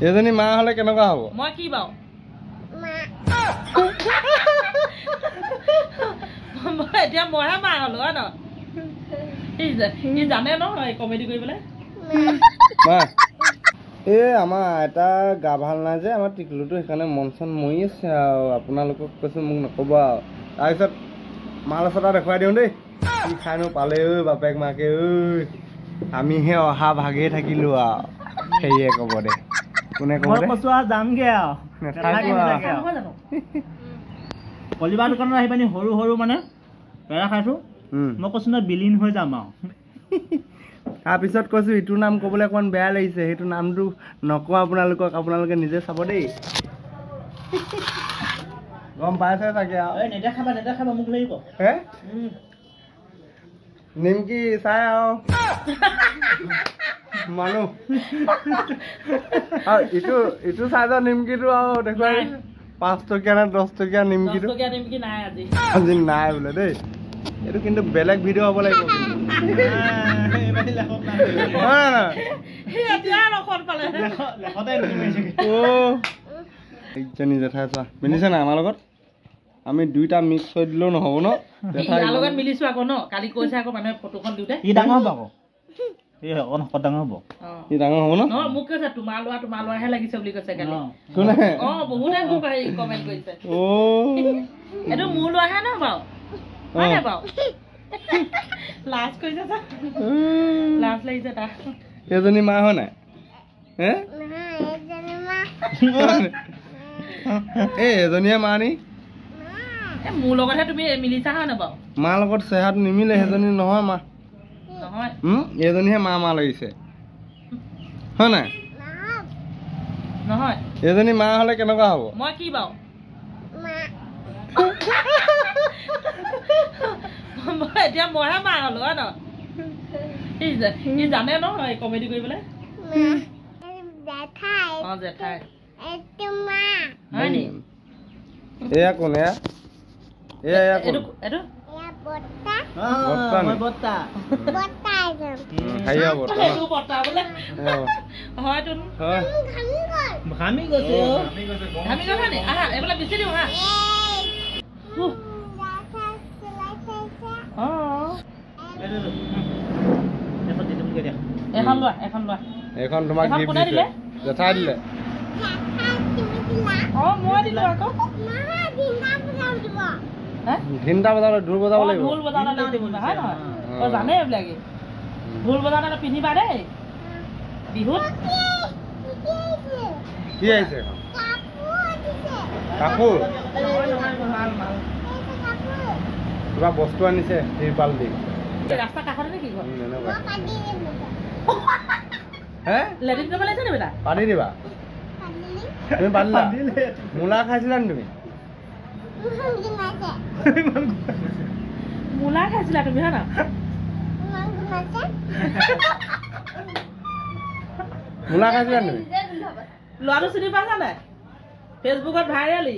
এজনী মা হলে কেনেকুৱা হ'ব মই কি বাও মই এতিয়া মইহে মা হলো ন ই জানে ন কমেডি কৰিবলৈ মা আমাৰ এটা গা ভাল নাই যে আমাৰ টিকলুটো সেইকাৰণে মন চন মৰি আছে আৰু আপোনালোকক কৈছো মোক নক'ব আৰু তাৰপিছত মাল চটা দেখুৱাই দিওঁ দেই কি খাইনো পালে ঐ বাপেক মাকে ঐ আমিহে অহা ভাগেই থাকিলো আৰু সেয়ে ক'ব দে কোনে ক'ব দে যামগে কলিবাৰ দোকানত আহি পানি সৰু সৰু মানে পেৰা খাইছো মই কৈছো ন বিলীন হৈ যাম আৰু তাৰপিছত কৈছো ইটোৰ নাম ক'বলৈ অকণমান বেয়া লাগিছে সেইটো নামটো নকওঁ আপোনালোকে নিজে চাব দেই গম পাইছে চাগে আৰু নেদেখাবা মোক লাগিব হে নিমকি চাই আৰু মানুহ আৰু ইটো চাইজৰ নিমকিটো আৰু দেখুৱাই 5 টকীয়া নে 10 টকীয়া নিমকিটো আজি নাই বোলে দেই এইটো কিন্তু বেলেগ ভিডিঅ' হ'ব লাগিব ইজনী জেঠাই চোৱা মিলিছে নাই আমাৰ লগত আমি দুইটা মিক্স হৈ দিলেও নহ'ব ন লগত মিলিছো আকৌ ন কালি কৈছে আকৌ মানুহে ফটোখন দিওঁতে ই ডাঙৰ হ'ব আকৌ অকণ ডাঙৰ হ'ব ই ডাঙৰ হ'ব ন মোক কৈছে তোমাৰ লোৱাহে লাগিছে বুলি কৈছে কালি কোনে বহুতে মোক কমেণ্ট কৰিছে এইটো মোৰ লোৱাহে ন বাৰু হয় বাৰু লাজ কৰিছে লাজ লাগিছে তাৰ এজনী মা হয় নাই হে এজনীয়ে মা নি মোৰ লগতহে তুমি মিলিছা হয় নাই বাৰু মাৰ লগত চেহাত নিমিলে সেইজনী নহয় মা নহয় এজনীহে মা লাগিছে হয় নাই নহয় এজনী মা হলে কেনেকুৱা হ'ব মই কি বাও এতিয়া মইহে মা হলো হয় ন ই জানে ন কমেডি কৰিবলৈ জেঠাই হয় নি এয়া কোন এয়া কোন এখন তোমাক গিফ্ট দিলে জেঠাই দিলে মই দিলো আকৌ তিনিটা বজাত ঢোল বজাব লাগিব ঢোল বজাব লাগিব হয় নহয় তই জানে এইবিলাকে ঢোল বজালে পিন্ধিবা দেই বিহুত কি আহিছে কাপোৰ কিবা বস্তু আনিছে তিৰপাল দি ৰাস্তা কাষতে নেকি ঘৰ হে লেট্ৰিন কৰিব লাগিছে নে বেটা পানী দিবা তুমি পাতিলা মূলা খাইছিলা নি তুমি মূলা খাইছিলা তুমি হয় না মূলা খাইছিলা তুমি ল'ৰাটো চিনি পাইছা নাই ফেচবুকত ভাইৰেল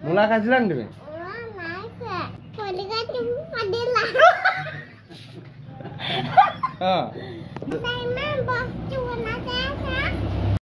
মূলা খাইছিলা নি তুমি